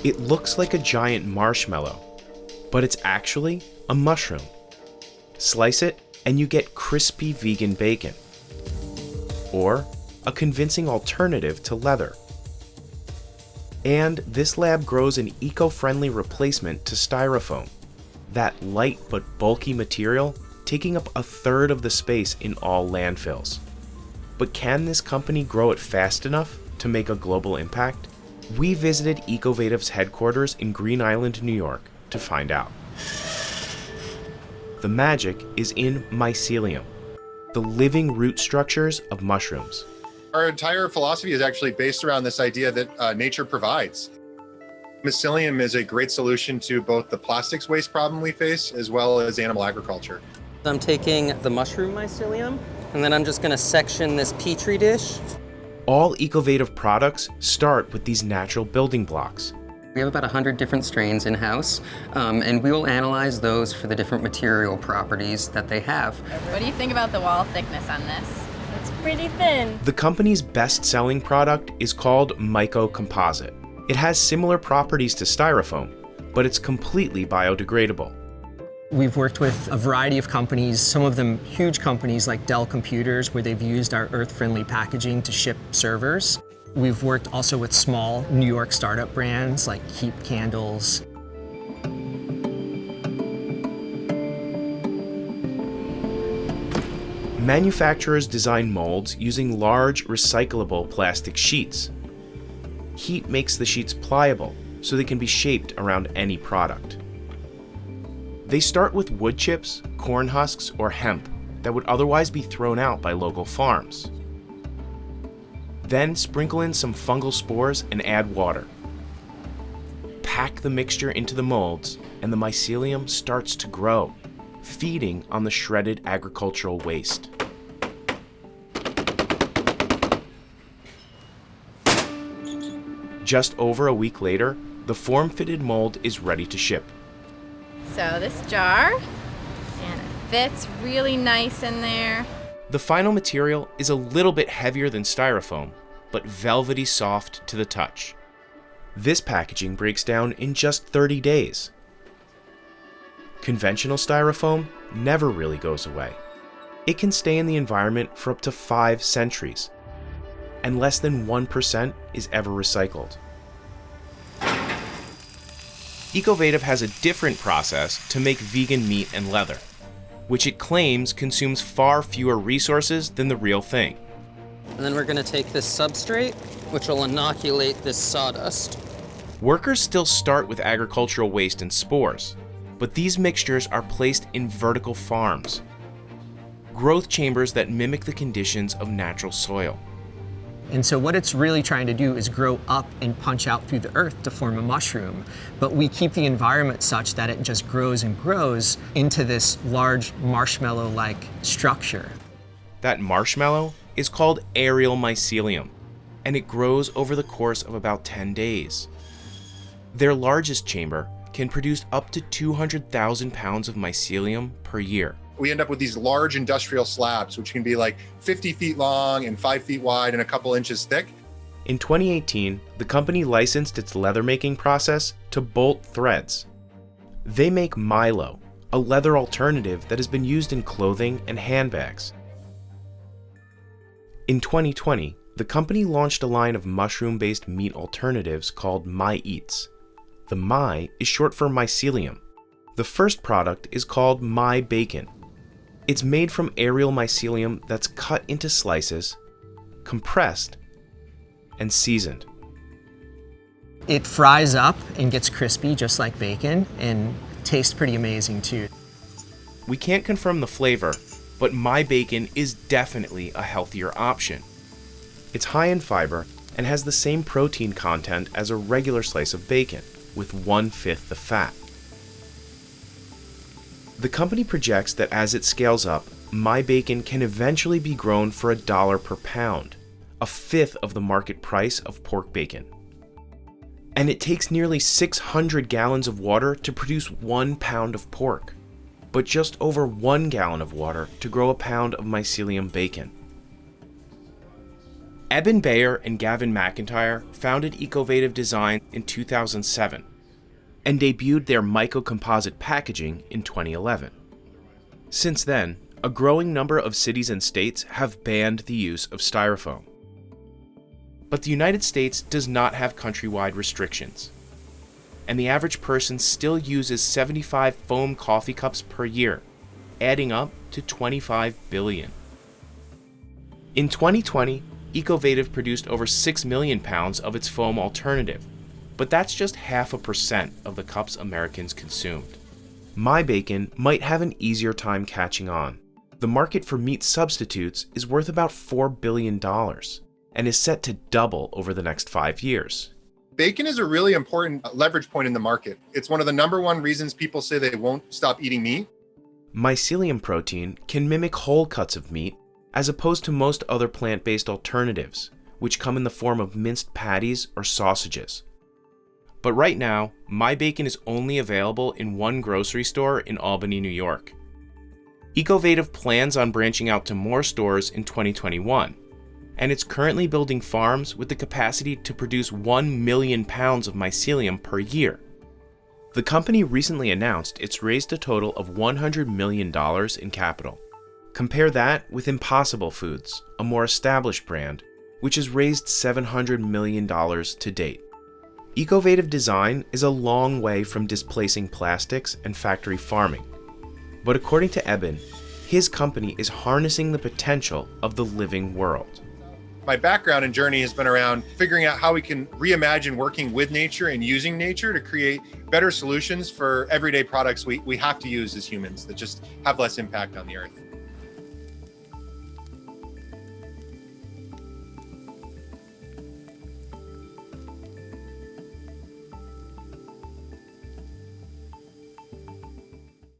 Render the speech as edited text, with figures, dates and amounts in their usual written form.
It looks like a giant marshmallow, but it's actually a mushroom. Slice it and you get crispy vegan bacon, or a convincing alternative to leather. And this lab grows an eco-friendly replacement to styrofoam, that light but bulky material taking up a third of the space in all landfills. But can this company grow it fast enough to make a global impact? We visited Ecovative's headquarters in Green Island, New York, to find out. The magic is in mycelium, the living root structures of mushrooms. Our entire philosophy is actually based around this idea that nature provides. Mycelium is a great solution to both the plastics waste problem we face as well as animal agriculture. I'm taking the mushroom mycelium, and then I'm just going to section this petri dish. All Ecovative products start with these natural building blocks. We have about 100 different strains in-house, and we will analyze those for the different material properties that they have. What do you think about the wall thickness on this? It's pretty thin. The company's best-selling product is called Myco-Composite. It has similar properties to styrofoam, but it's completely biodegradable. We've worked with a variety of companies, some of them huge companies like Dell Computers, where they've used our earth-friendly packaging to ship servers. We've worked also with small New York startup brands like Keep Candles. Manufacturers design molds using large, recyclable plastic sheets. Heat makes the sheets pliable, so they can be shaped around any product. They start with wood chips, corn husks, or hemp that would otherwise be thrown out by local farms. Then sprinkle in some fungal spores and add water. Pack the mixture into the molds, and the mycelium starts to grow, feeding on the shredded agricultural waste. Just over a week later, the form-fitted mold is ready to ship. So this jar, and it fits really nice in there. The final material is a little bit heavier than styrofoam, but velvety soft to the touch. This packaging breaks down in just 30 days. Conventional styrofoam never really goes away. It can stay in the environment for up to 5 centuries, and less than 1% is ever recycled. Ecovative has a different process to make vegan meat and leather, which it claims consumes far fewer resources than the real thing. And then we're going to take this substrate, which will inoculate this sawdust. Workers still start with agricultural waste and spores, but these mixtures are placed in vertical farms, growth chambers that mimic the conditions of natural soil. And so what it's really trying to do is grow up and punch out through the earth to form a mushroom. But we keep the environment such that it just grows and grows into this large marshmallow-like structure. That marshmallow is called aerial mycelium, and it grows over the course of about 10 days. Their largest chamber can produce up to 200,000 pounds of mycelium per year. We end up with these large industrial slabs, which can be like 50 feet long and 5 feet wide and a couple inches thick. In 2018, the company licensed its leather-making process to Bolt Threads. They make Milo, a leather alternative that has been used in clothing and handbags. In 2020, the company launched a line of mushroom-based meat alternatives called My Eats. The My is short for mycelium. The first product is called My Bacon. It's made from aerial mycelium that's cut into slices, compressed, and seasoned. It fries up and gets crispy just like bacon and tastes pretty amazing too. We can't confirm the flavor, but My Bacon is definitely a healthier option. It's high in fiber and has the same protein content as a regular slice of bacon, with 1/5 the fat. The company projects that as it scales up, My Bacon can eventually be grown for $1 per pound, a fifth of the market price of pork bacon. And it takes nearly 600 gallons of water to produce 1 pound of pork, but just over 1 gallon of water to grow a pound of mycelium bacon. Eben Bayer and Gavin McIntyre founded Ecovative Design in 2007 and debuted their micro-composite packaging in 2011. Since then, a growing number of cities and states have banned the use of styrofoam. But the United States does not have countrywide restrictions, and the average person still uses 75 foam coffee cups per year, adding up to 25 billion. In 2020, Ecovative produced over 6 million pounds of its foam alternative, but that's just 0.5% of the cups Americans consumed. My bacon might have an easier time catching on. The market for meat substitutes is worth about $4 billion and is set to double over the next 5 years. Bacon is a really important leverage point in the market. It's one of the number one reasons people say they won't stop eating meat. Mycelium protein can mimic whole cuts of meat as opposed to most other plant-based alternatives, which come in the form of minced patties or sausages. But right now, my bacon is only available in one grocery store in Albany, New York. Ecovative plans on branching out to more stores in 2021, and it's currently building farms with the capacity to produce 1 million pounds of mycelium per year. The company recently announced it's raised a total of $100 million in capital. Compare that with Impossible Foods, a more established brand, which has raised $700 million to date. Ecovative Design is a long way from displacing plastics and factory farming. But according to Eben, his company is harnessing the potential of the living world. My background and journey has been around figuring out how we can reimagine working with nature and using nature to create better solutions for everyday products we have to use as humans that just have less impact on the earth.